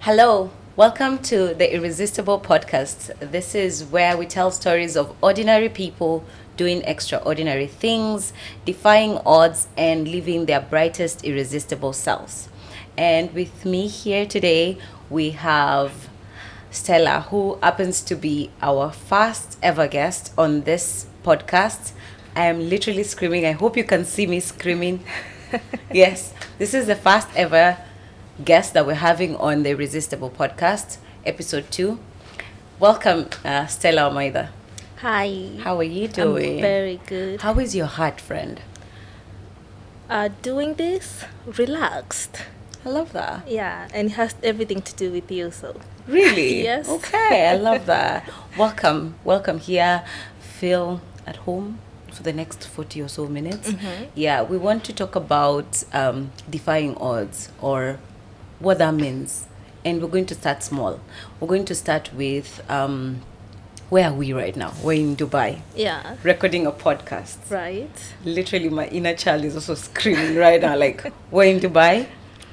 Hello, welcome to the Irresistible podcast. This is where we tell stories of ordinary people doing extraordinary things, defying odds, and living their brightest irresistible selves. And with me here today, we have Stella, who happens to be our first ever guest on this podcast. I am literally screaming. I hope you can see me screaming. Yes, this is the first ever guest that we're having on the Irresistible podcast, episode 2. Welcome, Stella Wamaitha. Hi. How are you doing? I'm very good. How is your heart, friend? Doing this, relaxed. I love that. Yeah, and it has everything to do with you, so. Really? Yes. Okay, I love that. Welcome here. Feel at home for the next 40 or so minutes. Mm-hmm. Yeah, we want to talk about defying odds, or what that means. And we're going to start small. We're going to start with where are we right now? We're in Dubai. Yeah. Recording a podcast. Right. Literally, my inner child is also screaming right now, like, we're in Dubai,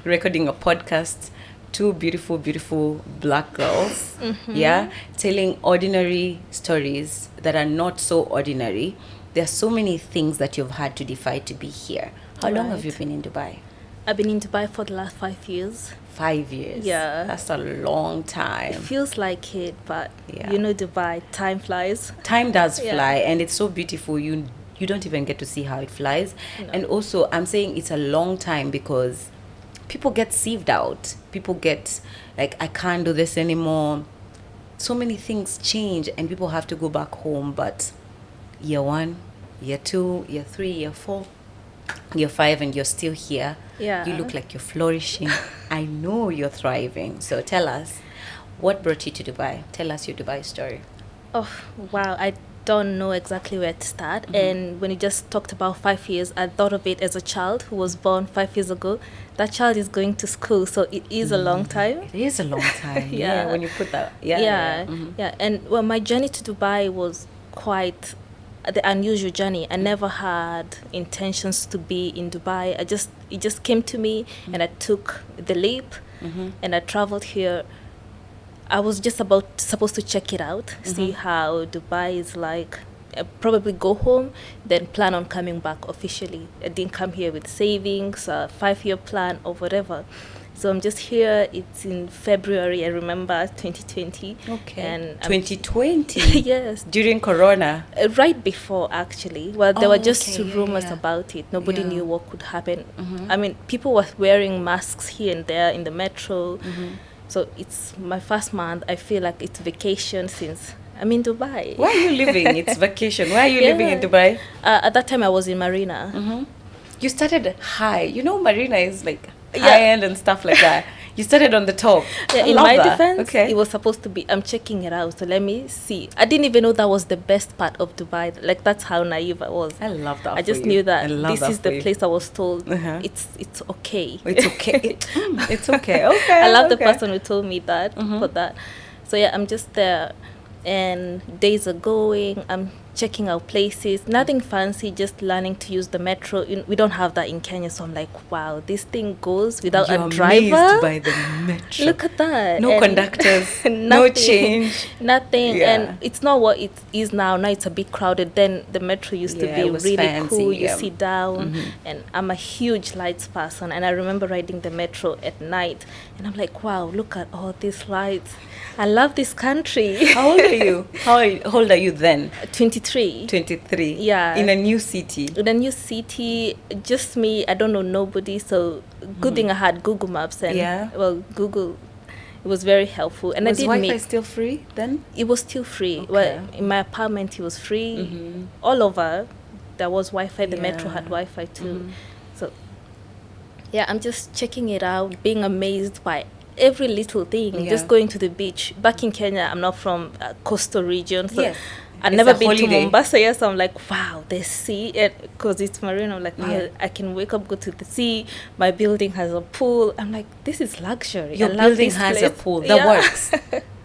recording a podcast. Two beautiful, beautiful black girls, telling ordinary stories that are not so ordinary. There are so many things that you've had to defy to be here. How long have you been in Dubai? I've been in Dubai for the last 5 years. 5 years? Yeah. That's a long time. It feels like it, but you know Dubai, time flies. Time does fly, and it's so beautiful. You don't even get to see how it flies. No. And also, I'm saying it's a long time because people get sieved out. People get like, I can't do this anymore. So many things change and people have to go back home. But year 1, year 2, year 3, year 4, year 5, and you're still here. Yeah. You look like you're flourishing. I know you're thriving. So tell us, what brought you to Dubai? Tell us your Dubai story. Oh, wow. I don't know exactly where to start. Mm-hmm. And when you just talked about 5 years, I thought of it as a child who was born 5 years ago. That child is going to school, so it is a long time. It is a long time. Yeah. When you put that. Yeah. Mm-hmm. And well, my journey to Dubai was quite the unusual journey. I never had intentions to be in Dubai. It just came to me, and I took the leap, and I traveled here. I was just supposed to check it out, see how Dubai is like. Probably go home, then plan on coming back officially. I didn't come here with savings, a 5-year plan or whatever. So I'm just here. It's in February, I remember, 2020. Okay. And 2020? Yes. During Corona? Right before, actually. Well, there were just rumors about it. Nobody knew what could happen. I mean, people were wearing masks here and there in the metro. So it's my first month. I feel like it's vacation since I'm in Dubai. Where are you living? It's vacation. Where are you living in Dubai? At that time, I was in Marina. You started high. You know, Marina is like high-end and stuff like that. You started on the top. Yeah, in my defense, it was supposed to be, I'm checking it out, so let me see. I didn't even know that was the best part of Dubai. Like, that's how naive I was. I love that. I just knew that this is the place I was told. It's okay. It's okay. It's okay. Okay. I love the person who told me that, for that. So yeah, I'm just there. And days are going, I'm checking out places, nothing fancy, just learning to use the metro. We don't have that in Kenya, so I'm like, wow, this thing goes without a driver. Amazed by the metro. Look at that. No conductors, no change. Nothing. Yeah. And it's not what it is now. Now it's a bit crowded. Then the metro used to be really fancy, cool. You sit down, and I'm a huge lights person. And I remember riding the metro at night, and I'm like, wow, look at all these lights. I love this country. How old are you? How old are you then? 23. 23. Yeah. In a new city. In a new city, just me. I don't know nobody. So good thing I had Google Maps, and well, Google. It was very helpful. And was I did Wi-Fi still free then? It was still free. Okay. Well, in my apartment, it was free. All over, there was Wi-Fi. The metro had Wi-Fi too. So yeah, I'm just checking it out, being amazed by every little thing. Just going to the beach. Back in Kenya, I'm not from a coastal region, so I've never been to Mombasa. Yes, I'm like, wow, the sea, because it's marine. I'm like, wow, I can wake up, go to the sea. My building has a pool. I'm like, this is luxury. Your building has a pool. That works.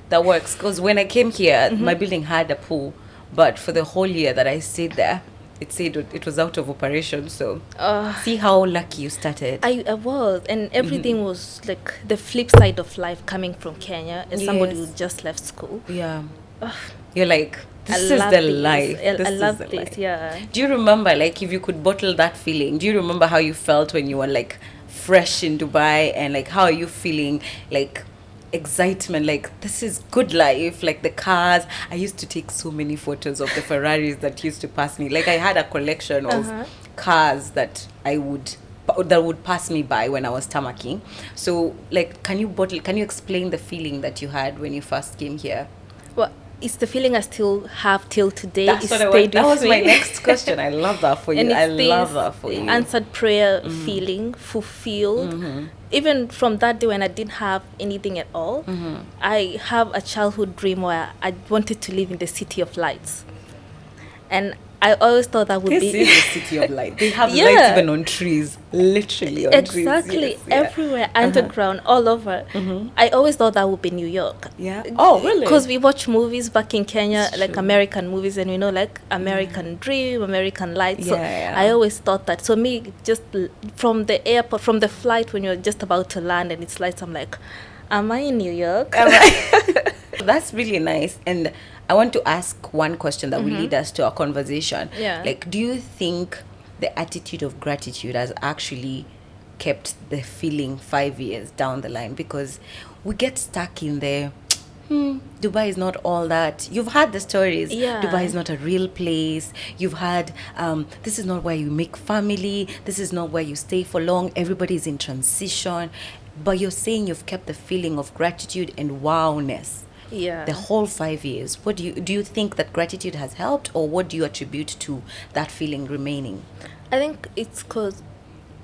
That works. Because when I came here, my building had a pool, but for the whole year that I stayed there, it said it was out of operation. So Uh, see how lucky you started. I was, and everything was like the flip side of life coming from Kenya as somebody who Yes. just left school. Yeah. You're like, I this is love the this. life. I This is love the this, life. yeah. Do you remember, like, if you could bottle that feeling, do you remember how you felt when you were, like, fresh in Dubai, and, like, how are you feeling, like, excitement, like, this is good life, like, the cars. I used to take so many photos of the Ferraris that used to pass me. Like, I had a collection of cars that would pass me by when I was tamaking. So, like, can you explain the feeling that you had when you first came here? Well, it's the feeling I still have till today. That's It what I stayed want. That with was my me. next question. I love that for you. And I it's love this that for you. answered prayer feeling, fulfilled. Even from that day when I didn't have anything at all, I have a childhood dream where I wanted to live in the city of lights. And I always thought that would This be is the city of light. They have Yeah. lights even on trees, literally on exactly trees. Yes, yeah. everywhere, underground, all over. I always thought that would be New York. Yeah. Oh, really? Because we watch movies back in Kenya, It's like true. American movies, and we know like American Dream, American Lights. So Yeah, yeah. I always thought that. So me, just from the airport, from the flight, when you're just about to land and it's lights, I'm like, am I in New York? That's really nice. And I want to ask one question that will lead us to our conversation. Yeah. Like, do you think the attitude of gratitude has actually kept the feeling 5 years down the line? Because we get stuck in the Dubai is not all that. You've had the stories. Yeah. Dubai is not a real place. You've had this is not where you make family. This is not where you stay for long. Everybody's in transition. But you're saying you've kept the feeling of gratitude and wowness Yeah. the whole 5 years. What do you think that gratitude has helped, or what do you attribute to that feeling remaining? I think it's because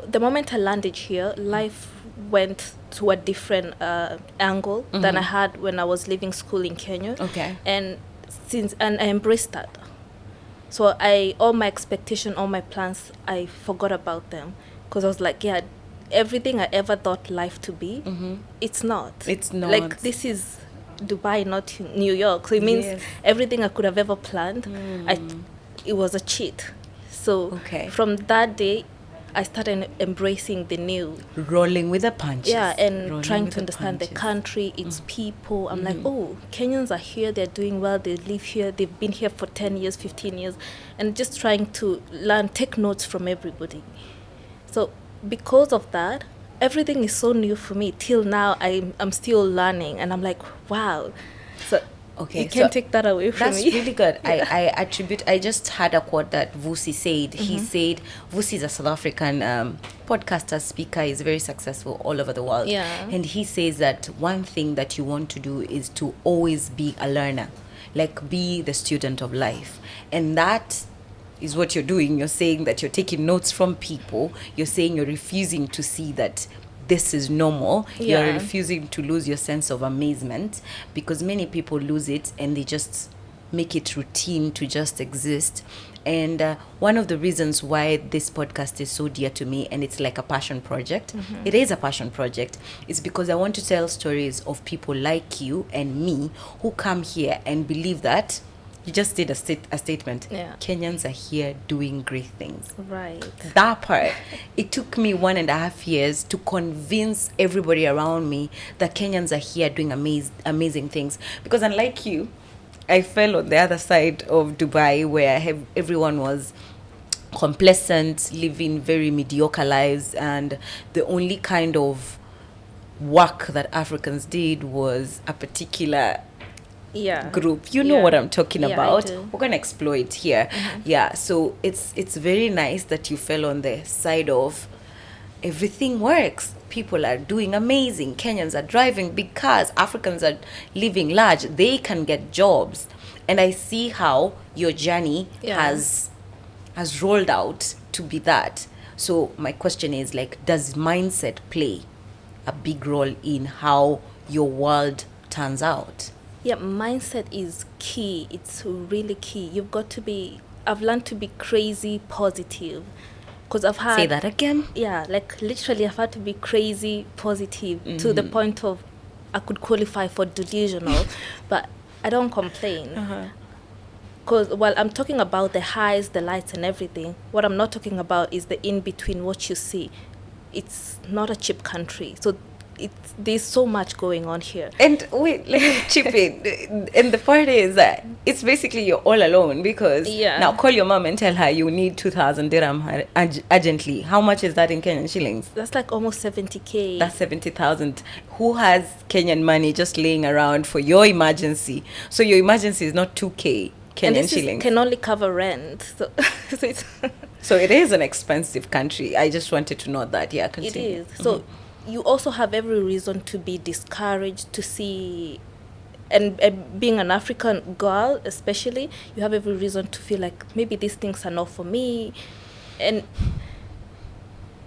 the moment I landed here, life went to a different angle than I had when I was leaving school in Kenya. Okay. And I embraced that. So all my expectation, all my plans, I forgot about them because I was like, yeah, everything I ever thought life to be, it's not. It's not. Like, this is Dubai, not New York. So it means Yes. everything I could have ever planned, it was a cheat. So Okay. from that day, I started embracing the new. Rolling with the punches. Yeah, and Rolling trying with to understand the punches. country, its people. I'm like, oh, Kenyans are here, they're doing well, they live here, they've been here for 10 years, 15 years, and just trying to learn, take notes from everybody. So because of that, everything is so new for me. Till now, I'm still learning, and I'm like, wow. So Okay, you can't so take that away from that's me. really good. I just had a quote that Vusi said. He said, Vusi is a South African podcaster, speaker, is very successful all over the world. Yeah. And he says that one thing that you want to do is to always be a learner, like be the student of life. And that is what you're doing. You're saying that you're taking notes from people. You're saying you're refusing to see that this is normal. Yeah. You're refusing to lose your sense of amazement, because many people lose it and they just make it routine to just exist. And one of the reasons why this podcast is so dear to me, and it's like a passion project, it is a passion project, is because I want to tell stories of people like you and me who come here and believe that you just did a statement. Yeah. Kenyans are here doing great things. Right. That part, it took me 1.5 years to convince everybody around me that Kenyans are here doing amazing things. Because unlike you, I fell on the other side of Dubai, where everyone was complacent, living very mediocre lives, and the only kind of work that Africans did was a particular Yeah. group. You know Yeah. what I'm talking Yeah, I about. do. We're gonna exploit here. Yeah, so it's very nice that you fell on the side of everything works. People are doing amazing. Kenyans are driving big cars. Africans are living large. They can get jobs. And I see how your journey Yeah. has rolled out to be that. So my question is, like, does mindset play a big role in how your world turns out? Yeah, mindset is key. It's really key. I've learned to be crazy positive. Because I've had... Say that again. Yeah, like literally I've had to be crazy positive to the point of I could qualify for delusional, but I don't complain. Because while I'm talking about the highs, the lights, and everything, what I'm not talking about is the in between, what you see. It's not a cheap country, so there's so much going on here. And wait, let me chip in. And the part is that it's basically you're all alone because Yeah. now call your mom and tell her you need 2,000 dirham urgently. How much is that in Kenyan shillings? That's like almost 70K. That's 70,000. Who has Kenyan money just laying around for your emergency? So your emergency is not 2K Kenyan and this shillings. can only cover rent. So, so it's So it is an expensive country. I just wanted to note that. Yeah, continue. It is. So you also have every reason to be discouraged, to see, and being an African girl especially, you have every reason to feel like maybe these things are not for me. And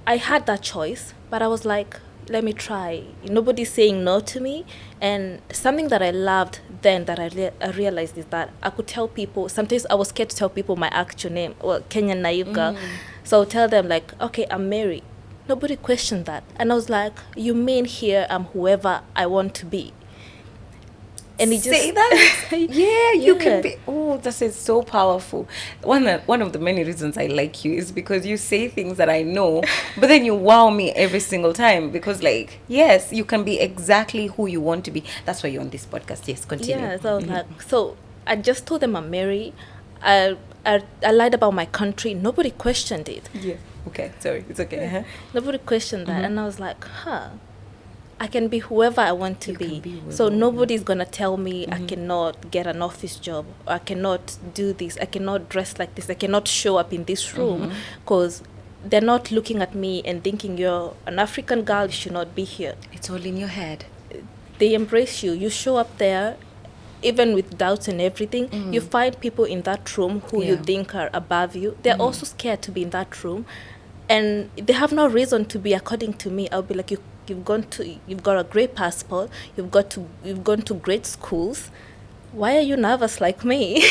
I had that choice, but I was like, let me try. Nobody's saying no to me. And something that I loved then that I realized is that I could tell people, sometimes I was scared to tell people my actual name, well, Kenyan naive girl. So I'll tell them like, okay, I'm Mary. Nobody questioned that. And I was like, you mean here I'm whoever I want to be? And it Say just that. Yeah, you Yeah. can be. Oh, that is so powerful. One of the many reasons I like you is because you say things that I know, but then you wow me every single time because, like, yes, you can be exactly who you want to be. That's why you're on this podcast. Yes, continue. Yeah, so I was like, so I just told them I'm Mary. I lied about my country. Nobody questioned it. Yeah. Okay. Sorry. It's okay. Uh-huh. Nobody questioned that. And I was like, I can be whoever I want to You can be. be whoever So you want. nobody's going to tell me I cannot get an office job. Or I cannot do this. I cannot dress like this. I cannot show up in this room. Because they're not looking at me and thinking you're an African girl, you should not be here. It's all in your head. They embrace you. You show up there, even with doubts and everything. You find people in that room who you Yeah. think are above you. They're also scared to be in that room. And they have no reason to be, according to me. I'll be like, you've got a great passport, you've gone to great schools. Why are you nervous like me?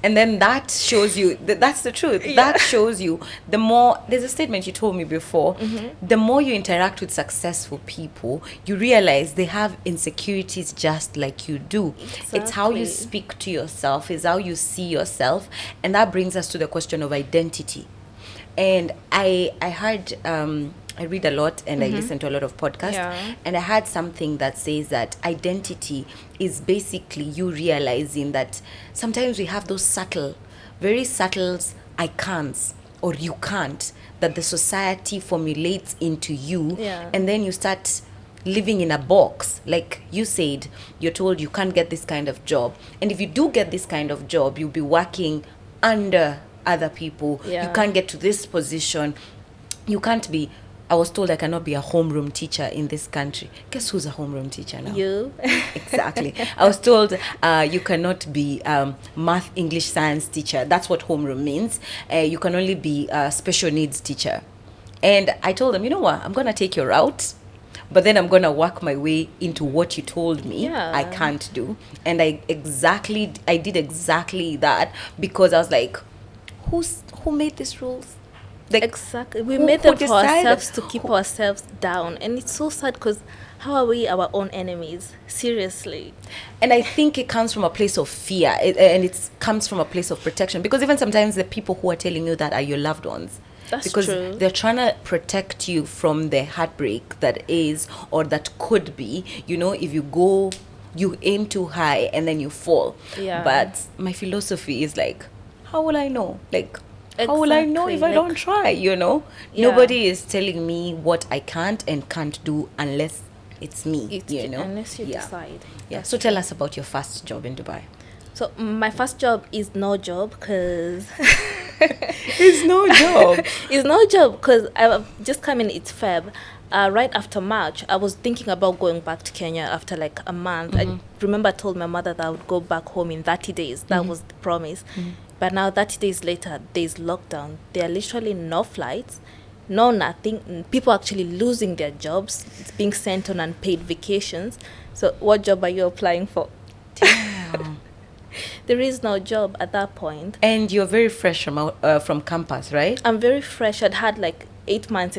And then that shows you, that's the truth. Yeah. That shows you, the more, there's a statement you told me before, the more you interact with successful people, you realize they have insecurities just like you do. It's how you Exactly. speak to yourself, it's how you see yourself. And that brings us to the question of identity. And I heard, I read a lot and I listen to a lot of podcasts. Yeah. And I had something that says that identity is basically you realizing that sometimes we have those subtle, very subtle I can'ts or you can't that the society formulates into you. Yeah. And then you start living in a box. Like you said, you're told you can't get this kind of job. And if you do get this kind of job, you'll be working under other people. Yeah. You can't get to this position. You can't be, I was told I cannot be a homeroom teacher in this country. Guess who's a homeroom teacher now? You. Exactly. I was told you cannot be math, English, science teacher. That's what homeroom means. You can only be a special needs teacher. And I told them, you know what? I'm going to take your route, but then I'm going to work my way into what you told me Yeah. I can't do. And I did exactly that because I was like, who made these rules? Like, Exactly. We who- made who them for decided? ourselves to keep ourselves down. And it's so sad because how are we our own enemies? Seriously. And I think it comes from a place of fear, and it comes from a place of protection. Because even sometimes the people who are telling you that are your loved ones. That's because true. they're trying to protect you from the heartbreak that is or that could be. You know, if you go, you aim too high and then you fall. Yeah. But my philosophy is like, how will I know? Like, how will I know Exactly, if I like- don't try, you know? Yeah. Nobody is telling me what I can't and can't do unless it's me, you know? Unless you Yeah. decide. Yeah. So tell us about your first job in Dubai. So my first job is no job because It's no job. it's no job because I've just come in. It's Feb. Right after March, I was thinking about going back to Kenya after like a month. I remember I told my mother that I would go back home in 30 days. That was the promise. But now 30 days later, there's lockdown. There are literally no flights, no nothing. People actually losing their jobs. It's being sent on unpaid vacations. So what job are you applying for? Damn. There is no job at that point. And you're very fresh from campus, right? I'm very fresh. I'd had like 8 months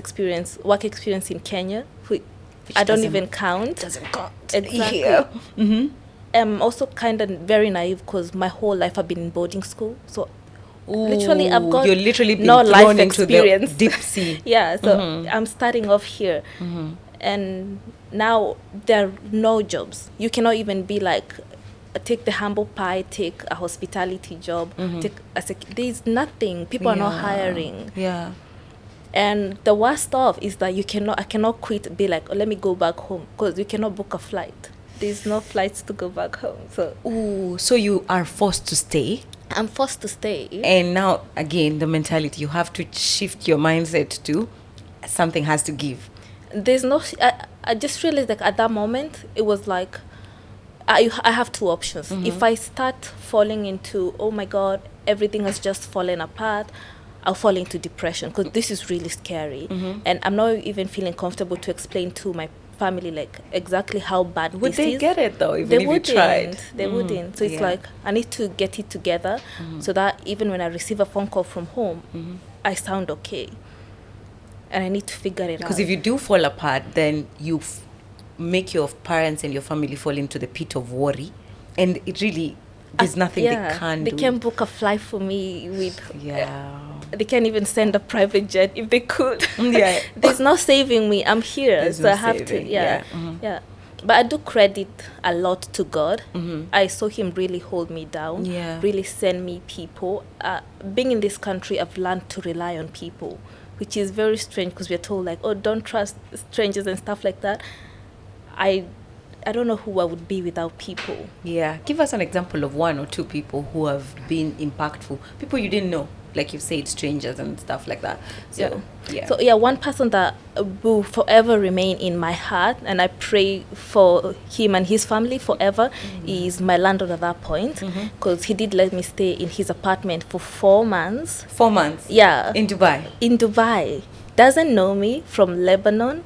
work experience in Kenya. I don't doesn't- even count. Doesn't count Exactly. here. Mm-hmm. am also kind of very naive because my whole life I've been in boarding school. So literally I've got you're literally been no thrown life into experience. the deep sea. Yeah, so I'm starting off here. And now there are no jobs. You cannot even be like, take the humble pie, take a hospitality job, take there's nothing. People are not hiring. Yeah. And the worst off is that I cannot quit, be like, oh, let me go back home, because you cannot book a flight. There's no flights to go back home. So you are forced to stay. I'm forced to stay. And now, again, the mentality, you have to shift your mindset to something has to give. There's no, I just realized like at that moment, it was like, I have two options. If I start falling into, oh my God, everything has just fallen apart, I'll fall into depression, because this is really scary. And I'm not even feeling comfortable to explain to my family like exactly how bad this is. Would they get it though, even if you tried? They wouldn't. So it's like, I need to get it together so that even when I receive a phone call from home, I sound okay. And I need to figure it out. Because if you do fall apart, then you make your parents and your family fall into the pit of worry. And it really, there's nothing they can do. They can book a flight for me with... Yeah. They can't even send a private jet if they could. Yeah. There's no saving me. I'm here. There's so no I have saving. to, yeah. But I do credit a lot to God. I saw him really hold me down, really send me people. Being in this country, I've learned to rely on people, which is very strange, because we're told like, oh, don't trust strangers and stuff like that. I don't know who I would be without people. Yeah. Give us an example of one or two people who have been impactful. People you didn't know, like you said, strangers and stuff like that. So, one person that will forever remain in my heart, and I pray for him and his family forever, is my landlord at that point, because he did let me stay in his apartment for 4 months. 4 months? Yeah. In Dubai? In Dubai. Doesn't know me, from Lebanon,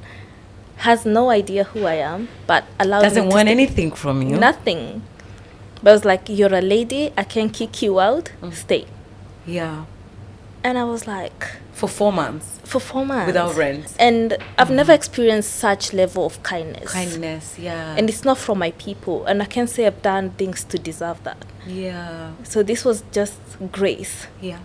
has no idea who I am, but allows me to doesn't want anything from you? Nothing. But I was like, you're a lady, I can't kick you out, stay. Yeah. And I was like... For 4 months? For 4 months. Without rent? And I've never experienced such level of kindness. Kindness, yeah. And it's not from my people. And I can't say I've done things to deserve that. Yeah. So this was just grace. Yeah.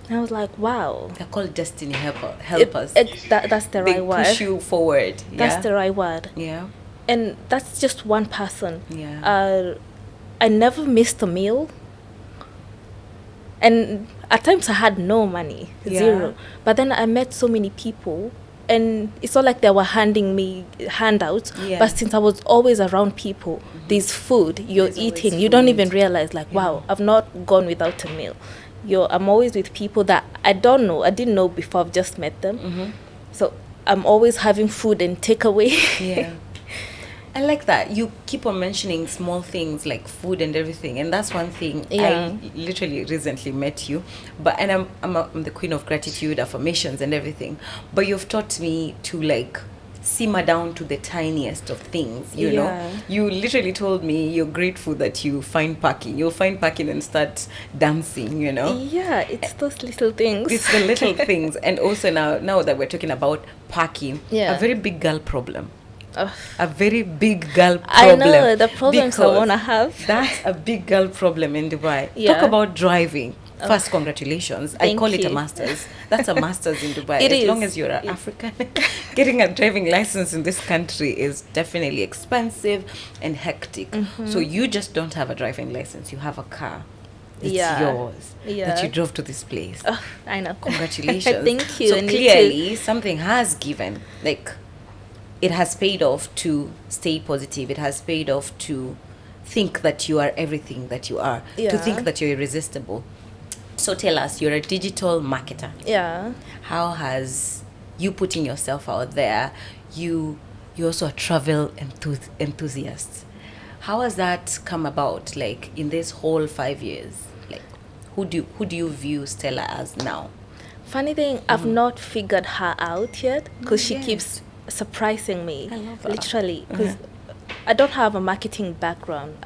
And I was like, wow. They're called destiny helpers. That's the right word. They push you forward. That's the right word. Yeah. And that's just one person. Yeah. I never missed a meal. And at times I had no money, zero. But then I met so many people, and it's not like they were handing me handouts. But since I was always around people, there's food, there's eating. You don't even realize, like, wow, I've not gone without a meal. I'm always with people that I don't know. I didn't know before. I've just met them. So I'm always having food and takeaway. Yeah. I like that. You keep on mentioning small things like food and everything, and that's one thing. I literally recently met you, and I'm the queen of gratitude, affirmations and everything. But you've taught me to like simmer down to the tiniest of things, you know. You literally told me you're grateful that you find parking. You'll find parking and start dancing, you know. Yeah, it's those little things. It's the little things. And also now that we're talking about parking, a very big girl problem. A very big girl problem. I know the problems I want to have. That's a big girl problem in Dubai. Talk about driving. First, congratulations. I call it a master's. That's a master's in Dubai. As long as you're an African, getting a driving license in this country is definitely expensive and hectic. So you just don't have a driving license. You have a car. It's yours. That you drove to this place. I know. Congratulations. Thank you. So clearly, something has given. Like, it has paid off to stay positive. It has paid off to think that you are everything that you are. To think that you're irresistible. So tell us, you're a digital marketer. Yeah. How has you putting yourself out there? You're also a travel enthusiast. How has that come about? Like in this whole 5 years, like who do you view Stella as now? Funny thing, I've not figured her out yet, because she keeps surprising me. I love her. Literally, because I don't have a marketing background.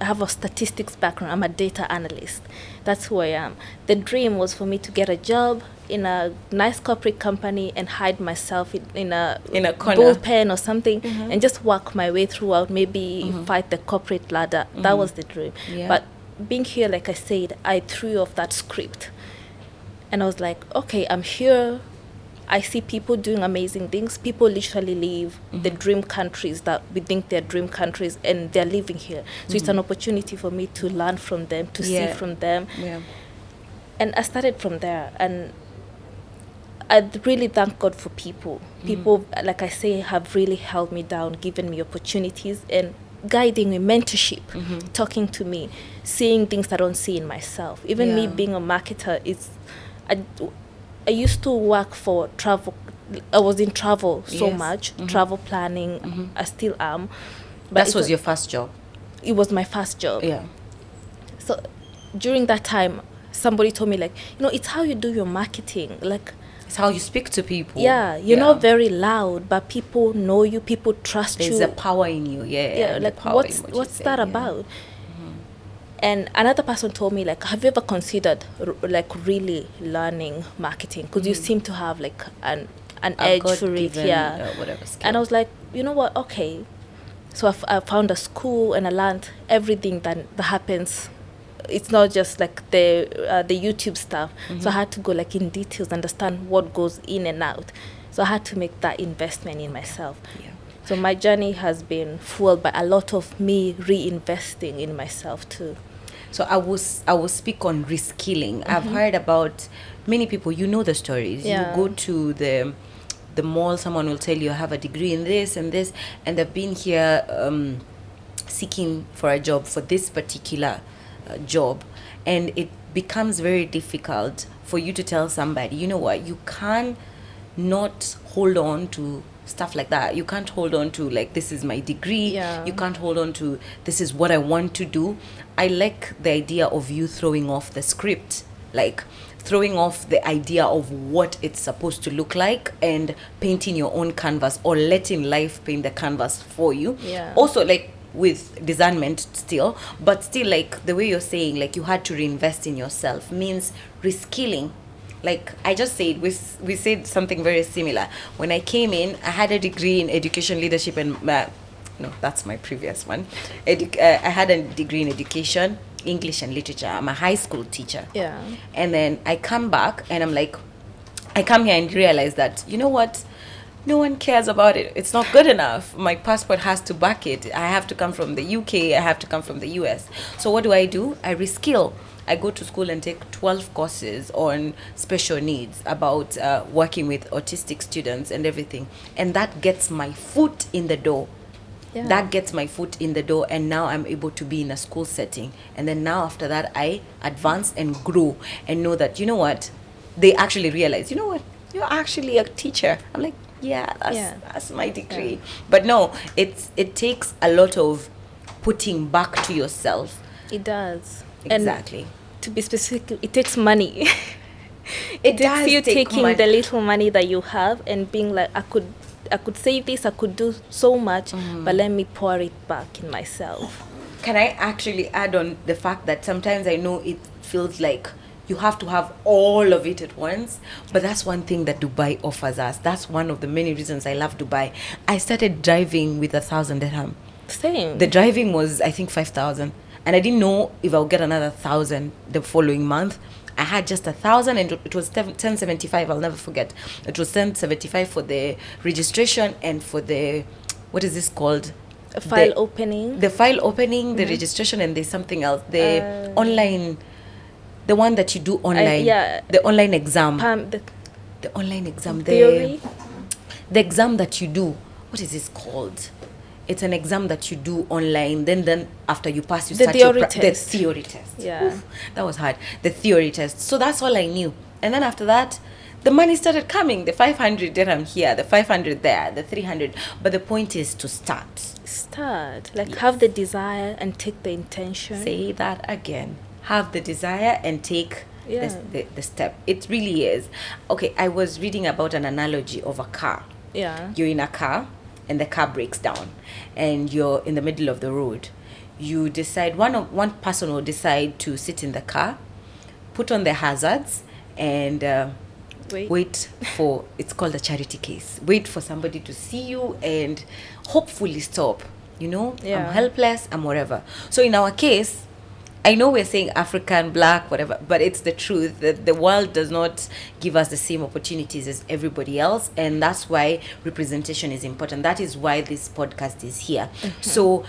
I have a statistics background. I'm a data analyst. That's who I am. The dream was for me to get a job in a nice corporate company and hide myself in a corner, bullpen or something, and just work my way throughout, maybe fight the corporate ladder. That was the dream. Yeah. But being here, like I said, I threw off that script. And I was like, okay, I'm here. I see people doing amazing things. People literally leave the dream countries that we think they're dream countries, and they're living here. So it's an opportunity for me to learn from them, to see from them. Yeah. And I started from there. And I really thank God for people. People, like I say, have really held me down, given me opportunities, and guiding me, mentorship, talking to me, seeing things I don't see in myself. Even me being a marketer, I used to work for travel. I was in travel so much, travel planning. I still am. But that was your first job? It was my first job. Yeah. So during that time, somebody told me, like, it's how you do your marketing. Like, it's how you speak to people. Yeah, you're not very loud, but people know you, people trust you. There's a power in you, Yeah, like, what's that about? And another person told me, like, have you ever considered like really learning marketing? Because you seem to have like an edge for it, whatever skill. And I was like, you know what? Okay, so I found a school and I learned everything that happens. It's not just like the YouTube stuff. So I had to go like in details, understand what goes in and out. So I had to make that investment in myself. Yeah. So my journey has been fueled by a lot of me reinvesting in myself too. So I will speak on reskilling. I've heard about many people. You know the stories. Yeah. You go to the mall. Someone will tell you I have a degree in this and this, and they've been here seeking for a job for this particular job, and it becomes very difficult for you to tell somebody, you know what, you can't not hold on to stuff like that. You can't hold on to like, this is my degree. You can't hold on to this is what I want to do. I like the idea of you throwing off the script, like throwing off the idea of what it's supposed to look like and painting your own canvas, or letting life paint the canvas for you. Also, like, with discernment still, but still, like the way you're saying, like you had to reinvest in yourself, means reskilling. Like I just said, we said something very similar. When I came in, I had a degree in education leadership and no, that's my previous one. I had a degree in education, English and literature. I'm a high school teacher. Yeah. And then I come back and I'm like, I come here and realize that, you know what? No one cares about it. It's not good enough. My passport has to back it. I have to come from the UK. I have to come from the US. So what do? I reskill. I go to school and take 12 courses on special needs, about working with autistic students and everything. And that gets my foot in the door. Yeah. That gets my foot in the door, and now I'm able to be in a school setting. And then now after that, I advance and grow and know that, you know what, they actually realize, you know what, you're actually a teacher. I'm like, that's my degree. Yeah. But no, it takes a lot of putting back to yourself. It does. Exactly. And to be specific, it takes money. It takes does you take taking money. the little money that you have and being like, I could save this, I could do so much, but let me pour it back in myself. Can I actually add on the fact that sometimes I know it feels like you have to have all of it at once, but that's one thing that Dubai offers us. That's one of the many reasons I love Dubai. I started driving with 1,000 dirham. Same. The driving was, I think, 5,000, and I didn't know if I'll get another 1,000 the following month. I had just 1,000, and it was 1075. I'll never forget. It was 1075 for the registration and for the, what is this called? File opening. The file opening, the registration, and there's something else. The online, the one that you do online. The online exam. The online exam. Theory. The exam that you do. What is this called? It's an exam that you do online. Then after you pass, you start the theory test. Yeah. Oof, that was hard. The theory test. So that's all I knew. And then after that, the money started coming. The 500 dirham here, the 500 there, the 300. But the point is to start. Like, have the desire and take the intention. Say that again. Have the desire and take the step. It really is. Okay, I was reading about an analogy of a car. Yeah. You're in a car and the car breaks down and you're in the middle of the road. you decide, one person will decide to sit in the car, put on the hazards, and wait for, it's called a charity case. Wait for somebody to see you and hopefully stop. I'm helpless, I'm whatever. So in our case, I know we're saying African, black, whatever, but it's the truth that the world does not give us the same opportunities as everybody else. And that's why representation is important. That is why this podcast is here. So,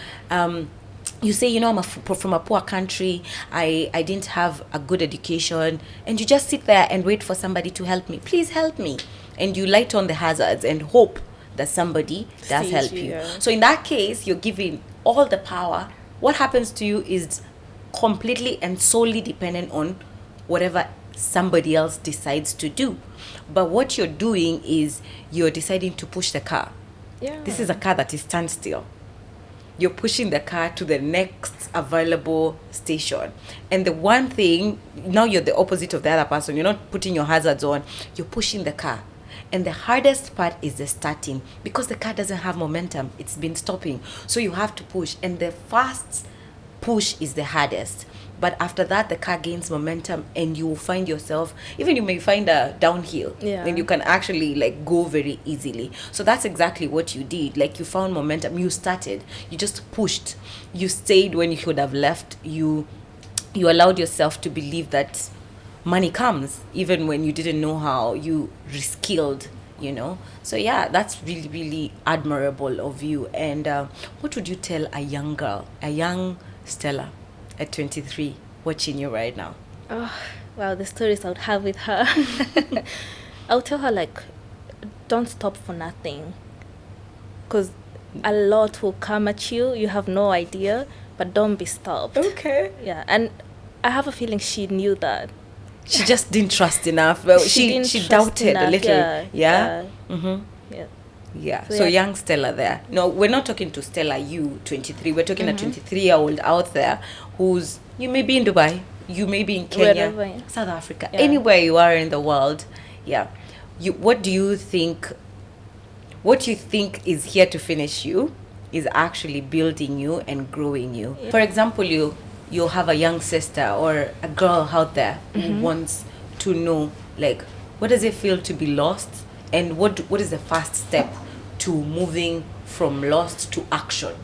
you say, I'm from a poor country, I didn't have a good education, and you just sit there and wait for somebody to help me. Please help me. And you light on the hazards and hope that somebody does help you. Yeah. So in that case, you're giving all the power. What happens to you is completely and solely dependent on whatever somebody else decides to do. But what you're doing is you're deciding to push the car. Yeah. This is a car that is standstill. You're pushing the car to the next available station. And the one thing, now you're the opposite of the other person. You're not putting your hazards on. You're pushing the car. And the hardest part is the starting, because the car doesn't have momentum. It's been stopping. So you have to push. And the fast push is the hardest. But after that, the car gains momentum, and you will find yourself, even you may find a downhill, and you can actually go very easily. So that's exactly what you did. You found momentum, you started, you just pushed, you stayed when you should have left, you allowed yourself to believe that money comes even when you didn't know how, you reskilled, So yeah, that's really, really admirable of you. And what would you tell a young girl, a young Stella at 23 watching you right now? Oh, wow, the stories I would have with her. I'll tell her, don't stop for nothing, because a lot will come at you. You have no idea, but don't be stopped. Okay. Yeah, and I have a feeling she knew that. She just didn't trust enough. Well, she doubted enough. A little. Yeah. Mm-hmm. Yeah. So young Stella there. No, we're not talking to Stella, you 23. We're talking a 23-year-old out there you may be in Dubai, you may be in Kenya, wherever, South Africa, anywhere you are in the world. Yeah. What you think is here to finish you is actually building you and growing you. Yeah. For example, you'll have a young sister or a girl out there who wants to know, what does it feel to be lost? And what is the first step to moving from lost to action?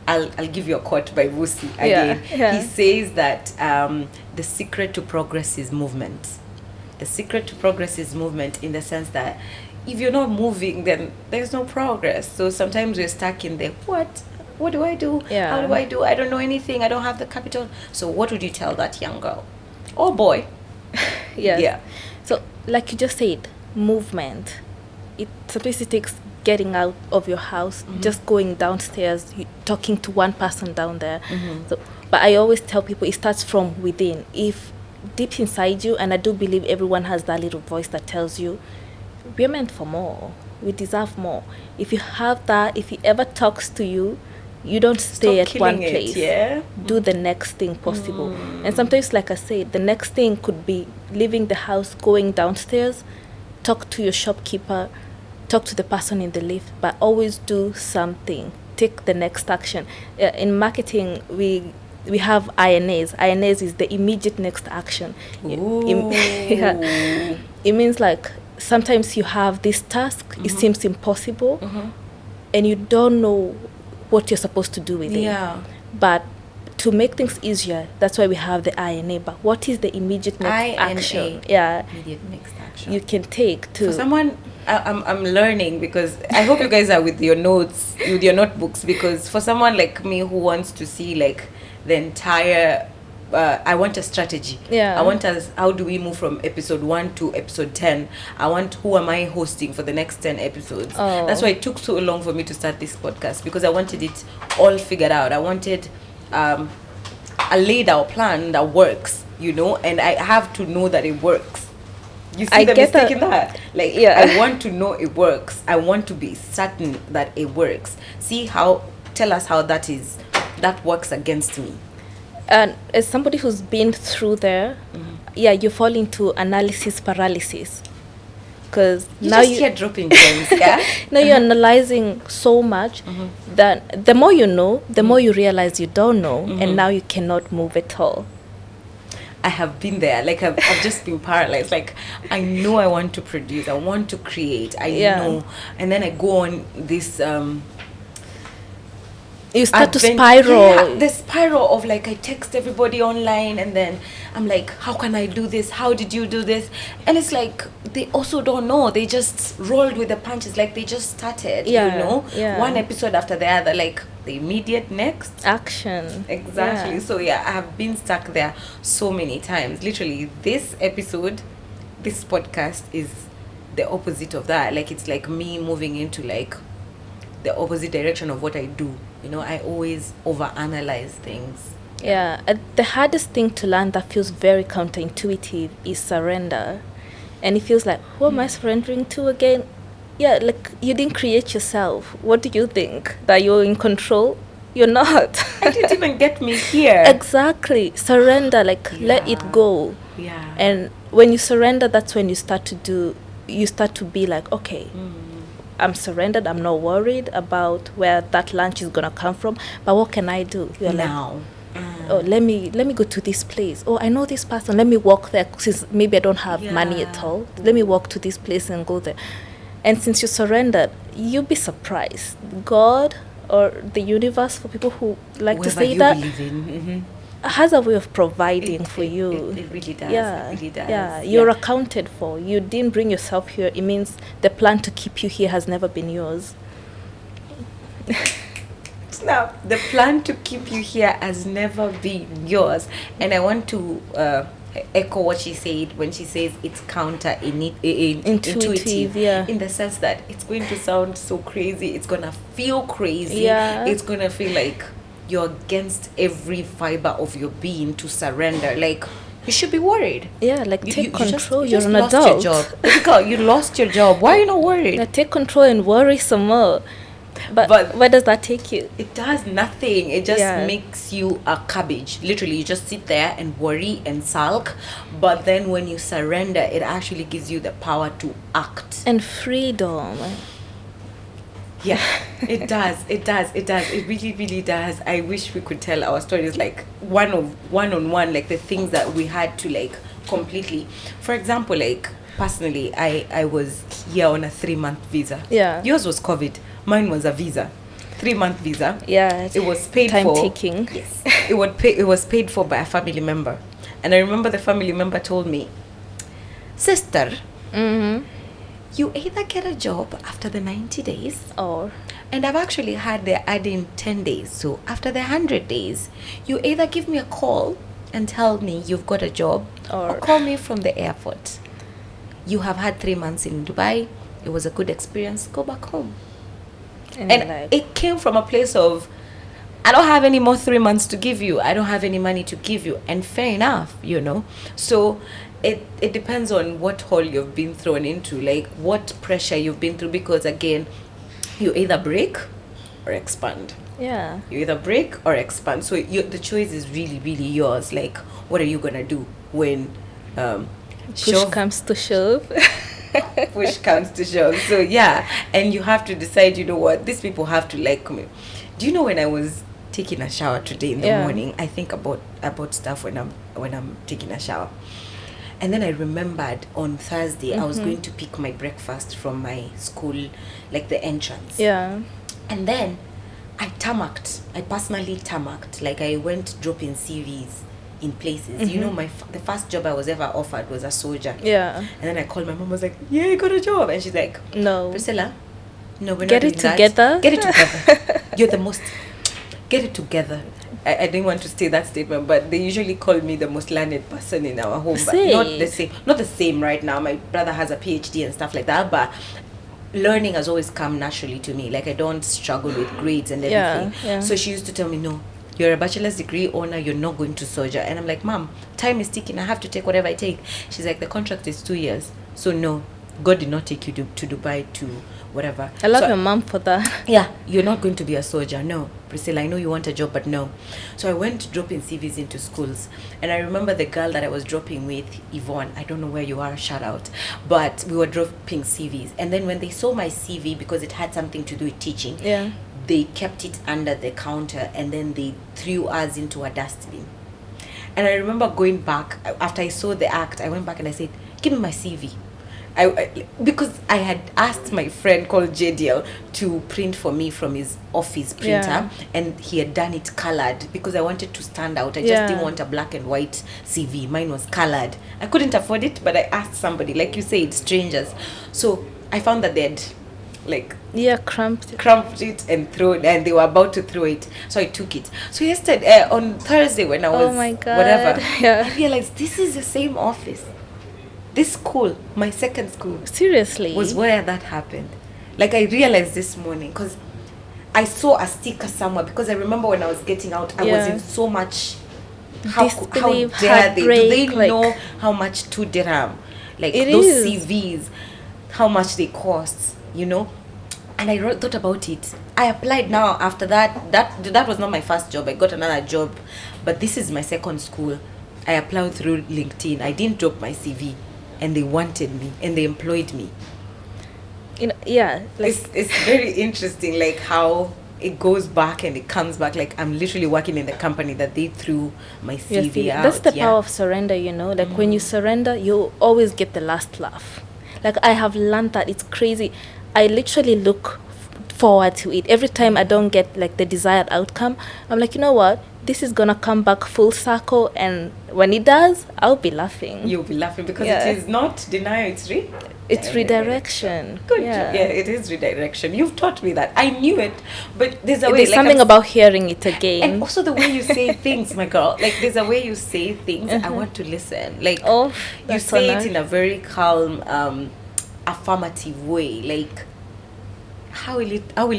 I'll give you a quote by Vusi again. Yeah. He says that the secret to progress is movement. The secret to progress is movement, in the sense that if you're not moving, then there's no progress. So sometimes we're stuck in the what do I do? Yeah. How do I do? I don't know anything. I don't have the capital. So what would you tell that young girl or boy? Yes. Yeah. So like you just said, movement. Sometimes it takes getting out of your house, just going downstairs, talking to one person down there. So, but I always tell people it starts from within. If deep inside you, and I do believe everyone has that little voice that tells you, we're meant for more, we deserve more. If you have that, if it ever talks to you, you don't stay at one place. Do the next thing possible. And sometimes, like I said, the next thing could be leaving the house, going downstairs, talk to your shopkeeper, talk to the person in the lift, but always do something. Take the next action. In marketing, we have INAs. INAs is the immediate next action. It means sometimes you have this task, it seems impossible, and you don't know what you're supposed to do with it. But to make things easier, that's why we have the INA. But what is the immediate next action? Immediate next action you can take to... For someone, I'm learning, because I hope you guys are with your notes, with your notebooks, because for someone like me who wants to see the entire... I want a strategy. I want how do we move from episode 1 to episode 10? I want, who am I hosting for the next 10 episodes? That's why it took so long for me to start this podcast, because I wanted it all figured out. I wanted a laid out plan that works, and I have to know that it works. You see the mistake in that? I want to know it works. I want to be certain that it works. Tell us how that works against me. And as somebody who's been through there, you fall into analysis paralysis. because You now just hear dropping gems, yeah? now you're analyzing so much that the more you know, the more you realize you don't know, and now you cannot move at all. I have been there. Like I've just been paralyzed. Like I know I want to produce, I want to create, I know, and then I go on this You start to advent- spiral. Yeah, the spiral of like I text everybody online, and then I'm like, how can I do this? How did you do this? And it's like they also don't know. They just rolled with the punches. Like they just started. Yeah, You know, yeah. one episode after the other. Like the immediate next. Action. Exactly. Yeah. So yeah, I have been stuck there so many times. Literally, this episode, this podcast is the opposite of that. Like it's like me moving into like the opposite direction of what I do. You know, I always overanalyze things. Yeah, the hardest thing to learn that feels very counterintuitive is surrender. And it feels like, who am I surrendering to again? Yeah, like you didn't create yourself. What do you think? That you're in control? You're not. I didn't even get me here. Exactly. Surrender, like let it Yeah. go. Yeah. And when you surrender, that's when you start to be like, okay, I'm surrendered. I'm not worried about where that lunch is gonna come from. But what can I do? You're Now. oh, let me go to this place. Oh, I know this person. Let me walk there since maybe I don't have money at Yeah. all. Let me walk to this place and go there. And since you surrendered, you'll be surprised. God or the universe, for people who like to Whoever say you that, believe in. has a way of providing for you. It really does. Yeah, It really does. yeah. You're accounted for. You didn't bring yourself here. It means the plan to keep you here has never been yours. Now, the plan to keep you here has never been yours. And I want to echo what she said when she says it's intuitive. Yeah. In the sense that it's going to sound so crazy. It's going to feel crazy. Yeah. It's going to feel like you're against every fiber of your being to surrender. Like, you should be worried. Yeah, like take control. You just You're an lost adult. your job. Girl, you lost your job. Why are you not worried? Yeah, take control and worry some more. But where does that take you? It does nothing. It just Yeah. makes you a cabbage. Literally, you just sit there and worry and sulk. But then when you surrender, it actually gives you the power to act. And freedom. Yeah, it does. It does. It does. It really, really does. I wish we could tell our stories like one on one, like the things that we had to like completely. For example, like personally, I was here on a 3-month visa. Yeah. Yours was COVID. Mine was a visa. 3-month visa. Yeah. It was paid time for. taking. Yes. It was paid for by a family member. And I remember the family member told me, sister, you either get a job after the 90 days, Or and I've actually had they're adding 10 days. So after the 100 days, you either give me a call and tell me you've got a job, or call me from the airport. You have had 3 months in Dubai. It was a good experience. Go back home. And like, it came from a place of, I don't have any more 3 months to give you. I don't have any money to give you. And fair enough, you know. So it depends on what hole you've been thrown into, like what pressure you've been through. Because again, you either break or expand. yeah. You either break or expand. So the choice is really, really yours. Like, what are you going to do when Push comes to shove. push comes to shove? So yeah, and you have to decide, you know what, these people have to like me. Do you know, when I was taking a shower today in the morning, I think about stuff when I'm taking a shower. And then I remembered on Thursday I was going to pick my breakfast from my school, like the entrance. Yeah. And then I personally tarmacked. Like I went dropping CVs in places. You know, the first job I was ever offered was a soldier. Yeah. And then I called my mom, I was like, yeah, I got a job. And she's like, No. Priscilla, no, we're Get not it doing together. that. Get it together. You're the most, get it together. I didn't want to say that statement, but they usually call me the most learned person in our home. But not the same right now. My brother has a PhD and stuff like that, but learning has always come naturally to me. Like I don't struggle with grades and everything. Yeah. So she used to tell me, no, you're a bachelor's degree owner, you're not going to soldier. And I'm like, Mom, time is ticking, I have to take whatever I take. She's like, the contract is 2 years. So no, God did not take you to Dubai to whatever. I love So, your mom for that. yeah, you're not going to be a soldier. No, Priscilla, I know you want a job, but no. So I went dropping CVs into schools. And I remember the girl that I was dropping with, Yvonne, I don't know where you are, shout out. But we were dropping CVs. And then when they saw my CV, because it had something to do with teaching, Yeah. they kept it under the counter and then they threw us into a dustbin. And I remember going back, after I saw the act, I went back and I said, give me my CV. Because I had asked my friend called JDL to print for me from his office printer, Yeah. and he had done it colored because I wanted to stand out. I just Yeah. didn't want a black and white CV. Mine was colored. I couldn't afford it, but I asked somebody, like you said, strangers. So I found that they'd like Yeah, cramped. cramped it and thrown, and they were about to throw it, so I took it. So yesterday, on Thursday, when I was Oh my God. whatever, Yeah. I realized this is the same office. This school, my second school, Seriously. was where that happened. Like, I realized this morning because I saw a sticker somewhere, because I remember when I was getting out, I was Yeah. in so much how Disbelief, dare they? Do they heartbreak, like- know how much 2 dirham, like It those is. CVs, how much they cost, you know? And I thought about it. I applied now after that. That was not my first job. I got another job, but this is my second school. I applied through LinkedIn. I didn't drop my CV, and they wanted me and they employed me. You know, yeah. Like, It's very interesting, like how it goes back and it comes back. Like, I'm literally working in the company that they threw my your CV CV. out. That's the yeah. power of surrender, you know. Like when you surrender, you always get the last laugh. Like I have learned that. It's crazy. I literally look forward to it every time I don't get like the desired outcome. I'm like, you know what? This is gonna come back full circle, and when it does, I'll be laughing. You'll be laughing because Yeah. it is not denial. It's redirection. Good. Yeah. Yeah, it is redirection. You've taught me that. I knew it, but there's a way. There's like something I'm- about hearing it again. and also the way you say things, my girl. Like, there's a way you say things. I want to listen. Like, Oh, you that's say so it nice. in a very calm, affirmative way. Like, how will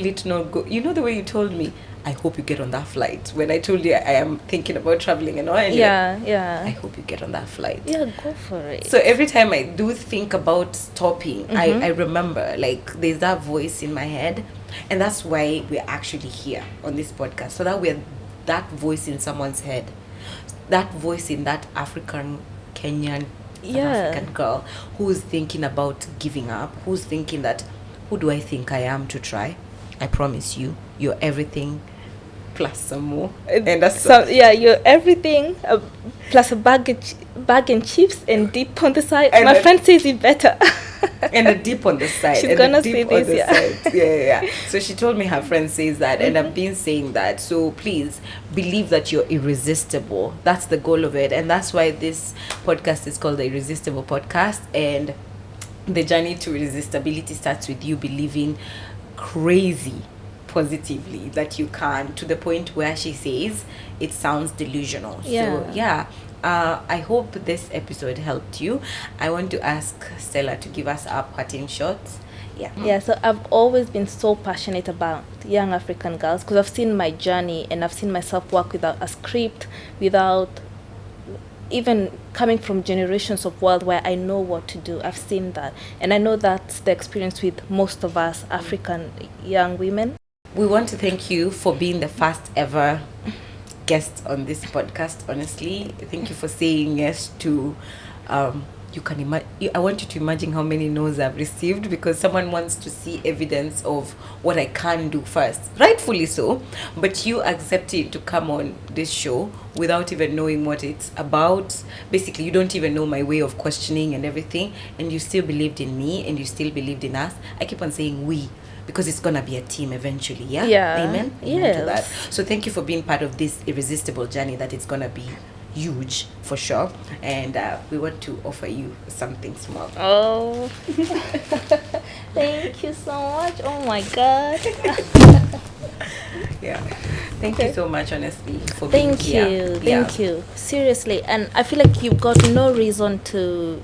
it not go? You know the way you told me, I hope you get on that flight. When I told you I am thinking about traveling and all, and you're like, Yeah, I yeah. hope you get on that flight. Yeah, go for it. So every time I do think about stopping, Mm-hmm. I remember, like, there's that voice in my head. And that's why we're actually here on this podcast. So that we're that voice in someone's head. That voice in that African, Kenyan, Yeah. African girl who's thinking about giving up, who's thinking that, who do I think I am to try? I promise you, you're everything plus some more. And that's So yeah, you're everything plus a bag and chips and dip on the side. And My a- friend says it better. and a dip on the side. She's and gonna a dip say on this, the yeah. side. Yeah. So she told me her friend says that, and I've been saying that. So please believe that you're irresistible. That's the goal of it, and that's why this podcast is called the Irresistible Podcast. And the journey to irresistibility starts with you believing crazy positively that you can, to the point where she says it sounds delusional. Yeah. So yeah, I hope this episode helped you. I want to ask Stella to give us our parting shots. Yeah. Yeah, so I've always been so passionate about young African girls because I've seen my journey and I've seen myself work without a script, without even coming from generations of world where I know what to do. I've seen that. And I know that's the experience with most of us African young women. We want to thank you for being the first ever guest on this podcast. Honestly, thank you for saying yes to you can imagine. I want you to imagine how many no's I've received, because someone wants to see evidence of what I can do first, rightfully so. But you accepted to come on this show without even knowing what it's about. Basically, you don't even know my way of questioning and everything, and you still believed in me and you still believed in us. I keep on saying we, because it's gonna be a team eventually. Yeah. Amen. Amen to that. Yes. So thank you for being part of this irresistible journey that it's gonna be huge for sure, and we want to offer you something small. Oh, thank you so much. Oh my God. Yeah, thank you so much, honestly, for being Thank here. you. Thank you. Seriously. And I feel like you've got no reason to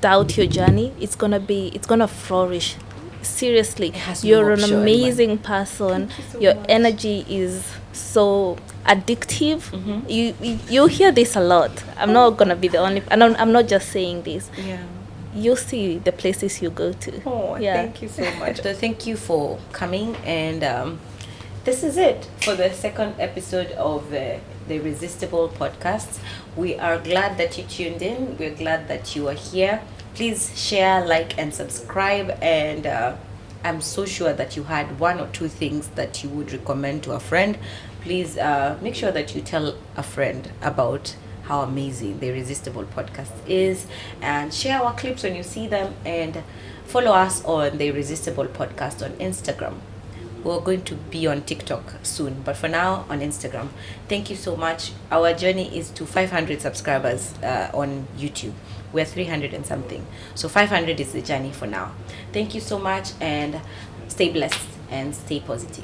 doubt your journey. It's gonna flourish. Seriously. has no You're an option, amazing person. Thank you so Your much. energy is so addictive. Mhm. You hear this a lot. I'm not gonna be the only I'm not just saying this. Yeah. you'll see the places you go to. Oh, thank you so much. So thank you for coming, and this is it for the second episode of the Irresistible podcast. We are glad that you tuned in. We're glad that you are here. Please share, like, and subscribe, and I'm so sure that you had one or two things that you would recommend to a friend. Please make sure that you tell a friend about how amazing the Irresistible podcast is, and share our clips when you see them, and follow us on the Irresistible podcast on Instagram. We're going to be on TikTok soon, but for now on Instagram. Thank you so much. Our journey is to 500 subscribers on YouTube. We're 300 and something, so 500 is the journey for now. Thank you so much, and stay blessed and stay positive.